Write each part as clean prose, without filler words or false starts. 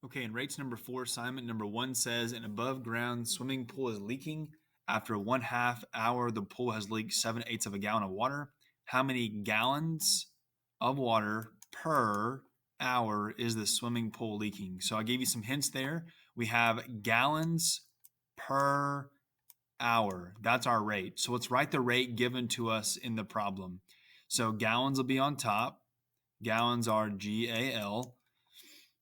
Okay, in rates number 4, assignment number 1 says an above ground swimming pool is leaking. After 1/2 hour, the pool has leaked 7/8 of a gallon of water. How many gallons of water per hour is the swimming pool leaking? So I gave you some hints there. We have gallons per hour. That's our rate. So let's write the rate given to us in the problem. So gallons will be on top. Gallons are GAL.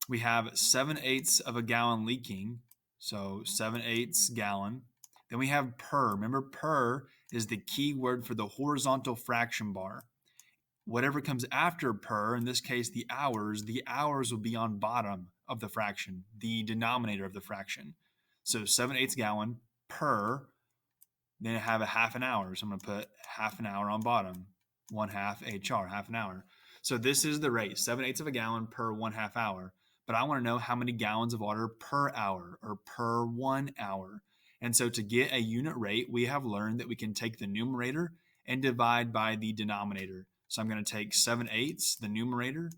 We have 7/8 of a gallon leaking, so 7/8 gallon. Then we have per. Remember, per is the key word for the horizontal fraction bar. Whatever comes after per, in this case the hours will be on bottom of the fraction, the denominator of the fraction. So 7/8 gallon per, then I have a half an hour. So I'm going to put half an hour on bottom, 1/2 HR, half an hour. So this is the rate, 7/8 of a gallon per 1/2 hour. But I want to know how many gallons of water per hour or per 1 hour. And so to get a unit rate, we have learned that we can take the numerator and divide by the denominator. So I'm going to take 7/8, the numerator,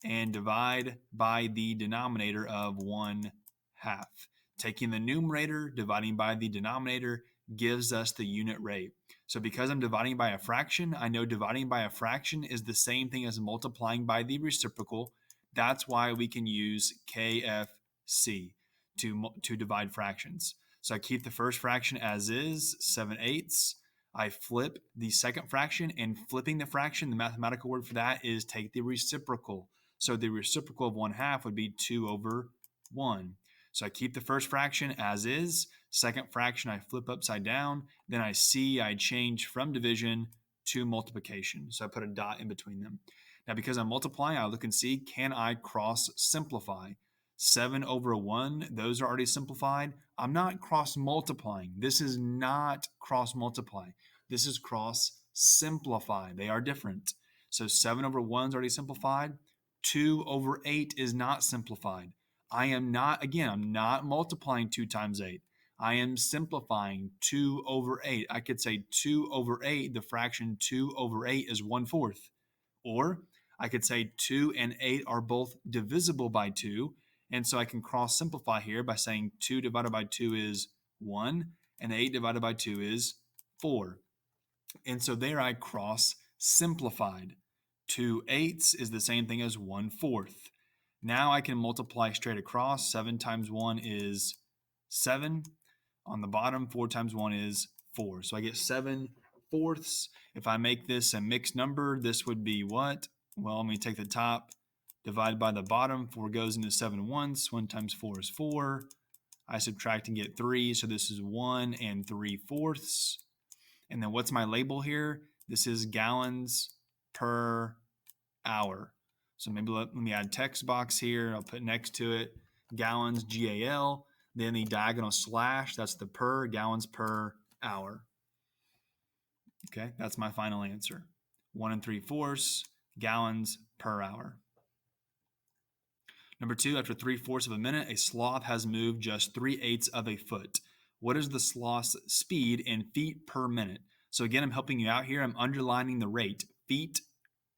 and divide by the denominator of 1/2. Taking the numerator, dividing by the denominator gives us the unit rate. So because I'm dividing by a fraction, I know dividing by a fraction is the same thing as multiplying by the reciprocal. That's why we can use KFC to divide fractions. So I keep the first fraction as is, 7/8. I flip the second fraction, and flipping the fraction, the mathematical word for that is take the reciprocal. So the reciprocal of 1/2 would be 2/1. So I keep the first fraction as is. Second fraction, I flip upside down. Then I change from division to multiplication. So I put a dot in between them. Now, because I'm multiplying, I look and see, can I cross simplify? 7/1, those are already simplified. I'm not cross multiplying. This is not cross multiply. This is cross simplify. They are different. So 7/1 is already simplified. 2/8 is not simplified. I'm not multiplying 2 times 8. I am simplifying 2/8. I could say 2/8, the fraction 2/8 is 1/4. Or I could say 2 and 8 are both divisible by 2. And so I can cross simplify here by saying 2 divided by 2 is 1, and 8 divided by 2 is 4. And so there I cross simplified. 2/8 is the same thing as 1/4. Now I can multiply straight across. 7 times 1 is 7. On the bottom, 4 times 1 is 4. So I get 7/4. If I make this a mixed number, this would be what? Well, let me take the top, divide by the bottom. 4 goes into 7 once. 1 times 4 is 4. I subtract and get 3. So this is 1 3/4. And then what's my label here? This is gallons per hour. So maybe let me add text box here. I'll put next to it gallons, GAL. Then the diagonal slash, that's the per, gallons per hour. Okay, that's my final answer. 1 3/4 gallons per hour. Number 2, after 3/4 of a minute, a sloth has moved just 3/8 of a foot. What is the sloth's speed in feet per minute? So again, I'm helping you out here. I'm underlining the rate, feet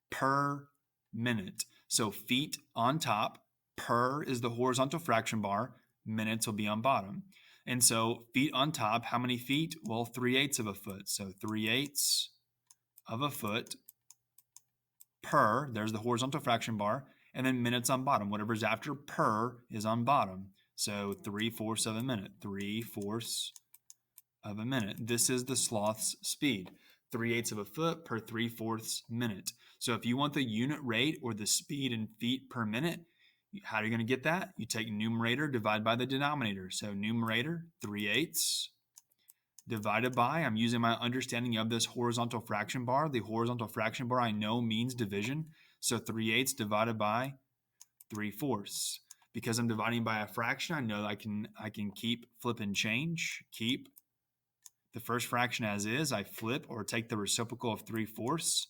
per minute. So feet on top, per is the horizontal fraction bar, minutes will be on bottom. And so feet on top, how many feet? Well, 3/8 of a foot. So 3/8 of a foot per, there's the horizontal fraction bar, and then minutes on bottom. Whatever's after per is on bottom. So 3/4 of a minute, 3/4 of a minute. This is the sloth's speed. 3/8 of a foot per 3/4 minute. So if you want the unit rate or the speed in feet per minute, how are you going to get that? You take numerator, divide by the denominator. So numerator, 3/8, divided by, I'm using my understanding of this horizontal fraction bar. The horizontal fraction bar I know means division. So 3/8 divided by 3/4. Because I'm dividing by a fraction, I know I can keep, flip, and change. Keep the first fraction as is. I flip or take the reciprocal of 3/4,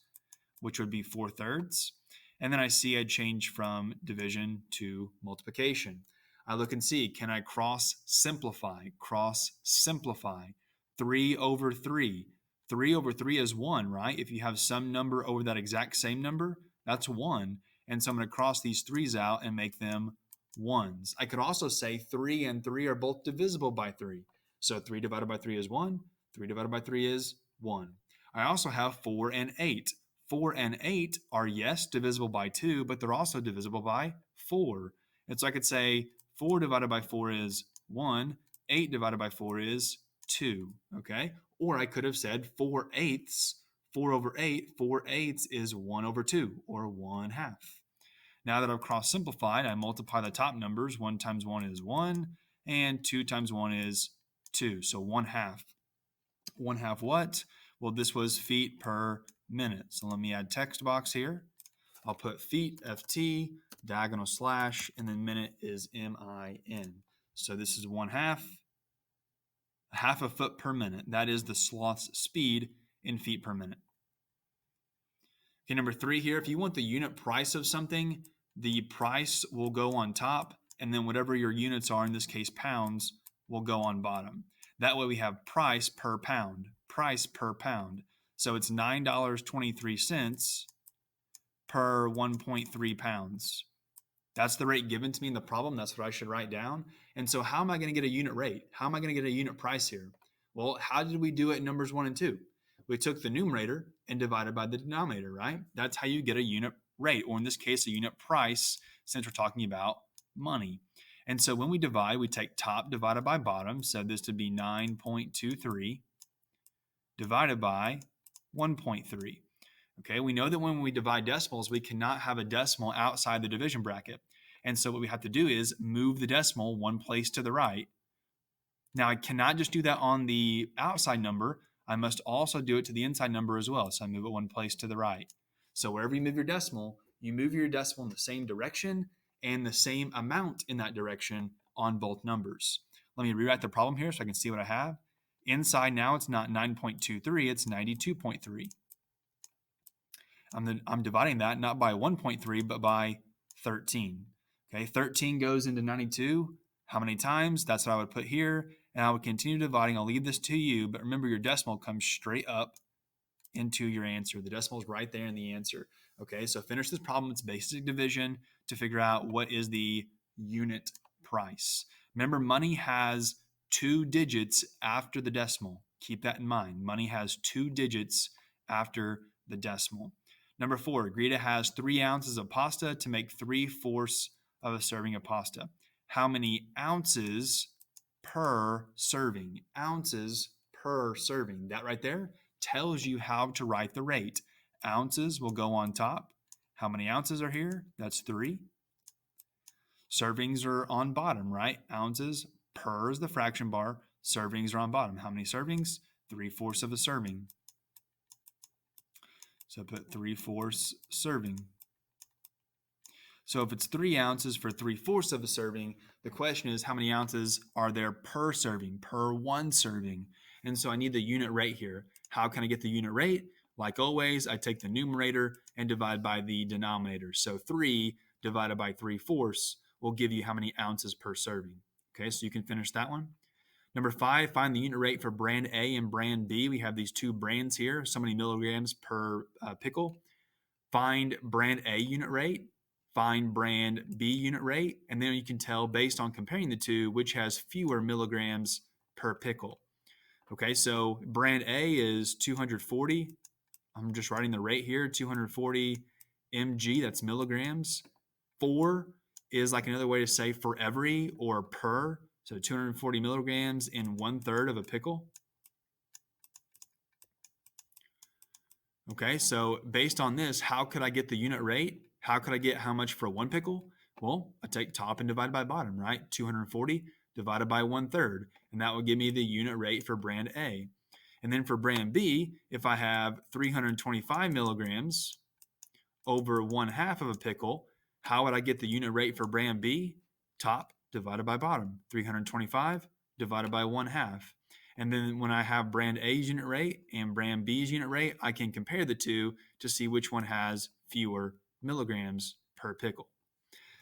which would be 4/3. And then I see I change from division to multiplication. I look and see, can I cross simplify? Cross simplify. 3/3. 3/3 is 1, right? If you have some number over that exact same number, that's 1. And so I'm going to cross these 3's out and make them ones. I could also say 3 and 3 are both divisible by 3. So 3 divided by 3 is 1. 3 divided by 3 is 1. I also have 4 and 8. 4 and 8 are, yes, divisible by 2, but they're also divisible by 4. And so I could say 4 divided by 4 is 1. 8 divided by 4 is 2. Okay? Or I could have said 4/8. 4 over 8, 4/8 is 1 over 2, or 1/2. Now that I've cross simplified, I multiply the top numbers. 1 times 1 is 1, and 2 times 1 is 2. So 1/2. 1/2 what? Well, this was feet per minute. So let me add text box here. I'll put feet, FT, diagonal slash, and then minute is MIN. So this is 1/2, half a foot per minute. That is the sloth's speed in feet per minute. Okay, number 3 here, if you want the unit price of something, the price will go on top, and then whatever your units are, in this case pounds, will go on bottom. That way we have price per pound, price per pound. So it's $9.23 per 1.3 pounds. That's the rate given to me in the problem. That's what I should write down. And so how am I going to get a unit rate? How am I going to get a unit price here? Well, how did we do it in numbers 1 and 2? We took the numerator and divided by the denominator, right? That's how you get a unit rate, or in this case, a unit price, since we're talking about money. And so when we divide, we take top divided by bottom. So this would be 9.23 divided by 1.3. Okay, we know that when we divide decimals, we cannot have a decimal outside the division bracket. And so what we have to do is move the decimal one place to the right. Now, I cannot just do that on the outside number. I must also do it to the inside number as well. So I move it one place to the right. So wherever you move your decimal in the same direction and the same amount in that direction on both numbers. Let me rewrite the problem here so I can see what I have. Inside now, it's not 9.23, it's 92.3. I'm dividing that not by 1.3, but by 13. Okay, 13 goes into 92. How many times? That's what I would put here. And I would continue dividing. I'll leave this to you, but remember your decimal comes straight up into your answer. The decimal is right there in the answer. Okay, so finish this problem. It's basic division to figure out what is the unit price. Remember, money has 2 digits after the decimal. Keep that in mind. Money has 2 digits after the decimal. Number 4, Greta has 3 ounces of pasta to make 3/4 of a serving of pasta. How many ounces per serving? Ounces per serving. That right there tells you how to write the rate. Ounces will go on top. How many ounces are here? That's 3. Servings are on bottom, right? Ounces per is the fraction bar. Servings are on bottom. How many servings? 3/4 of a serving. So put 3/4 serving. So if it's 3 ounces for 3/4 of a serving, the question is how many ounces are there per serving, per 1 serving? And so I need the unit rate here. How can I get the unit rate? Like always, I take the numerator and divide by the denominator. So 3 divided by 3/4 will give you how many ounces per serving. Okay, so you can finish that one. Number 5, find the unit rate for brand A and brand B. We have these 2 brands here, so many milligrams per pickle. Find brand A unit rate, find brand B unit rate, and then you can tell based on comparing the two which has fewer milligrams per pickle. Okay, so brand A is 240. I'm just writing the rate here, 240 mg, that's milligrams. 4 is like another way to say for every or per. So 240 milligrams in 1/3 of a pickle. Okay, so based on this, how could I get the unit rate? How could I get how much for 1 pickle? Well, I take top and divide by bottom, right? 240 divided by 1/3, and that would give me the unit rate for brand A. And then for brand B, if I have 325 milligrams over 1/2 of a pickle, how would I get the unit rate for brand B? Top divided by bottom, 325 divided by 1/2. And then when I have brand A's unit rate and brand B's unit rate, I can compare the two to see which one has fewer milligrams per pickle.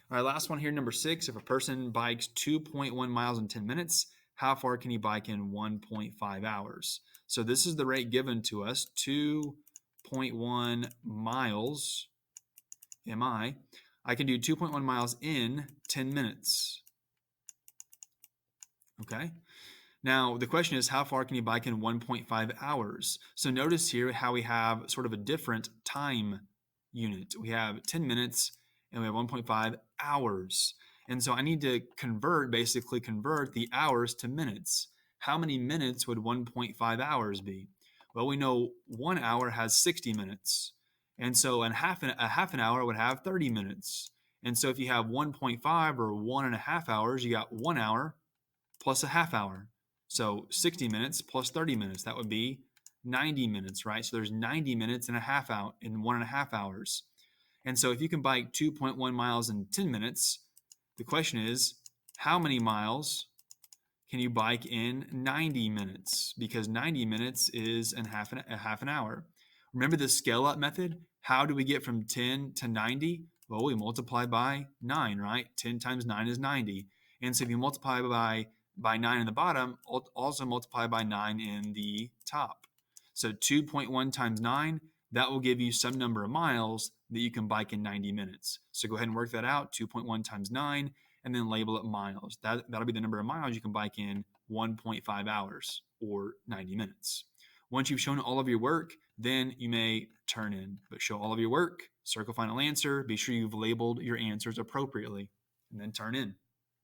All right, last one here, number 6. If a person bikes 2.1 miles in 10 minutes, how far can he bike in 1.5 hours? So this is the rate given to us, 2.1 miles, MI. I can do 2.1 miles in 10 minutes. Okay. Now, the question is, how far can you bike in 1.5 hours? So notice here how we have sort of a different time unit. We have 10 minutes and we have 1.5 hours. And so I need to basically convert the hours to minutes. How many minutes would 1.5 hours be? Well, we know 1 hour has 60 minutes. And so a half an hour would have 30 minutes. And so if you have 1.5 or 1.5 hours, you got 1 hour plus a half hour. So 60 minutes plus 30 minutes, that would be 90 minutes, right? So there's 90 minutes and a half out in 1.5 hours. And so if you can bike 2.1 miles in 10 minutes, the question is, how many miles can you bike in 90 minutes? Because 90 minutes is a half an hour. Remember the scale up method? How do we get from 10 to 90? Well, we multiply by 9, right? 10 times 9 is 90. And so if you multiply by 9 in the bottom, also multiply by 9 in the top. So 2.1 times 9, that will give you some number of miles that you can bike in 90 minutes. So go ahead and work that out, 2.1 times 9, and then label it miles. That'll be the number of miles you can bike in 1.5 hours or 90 minutes. Once you've shown all of your work, then you may turn in. But show all of your work, circle final answer, be sure you've labeled your answers appropriately, and then turn in.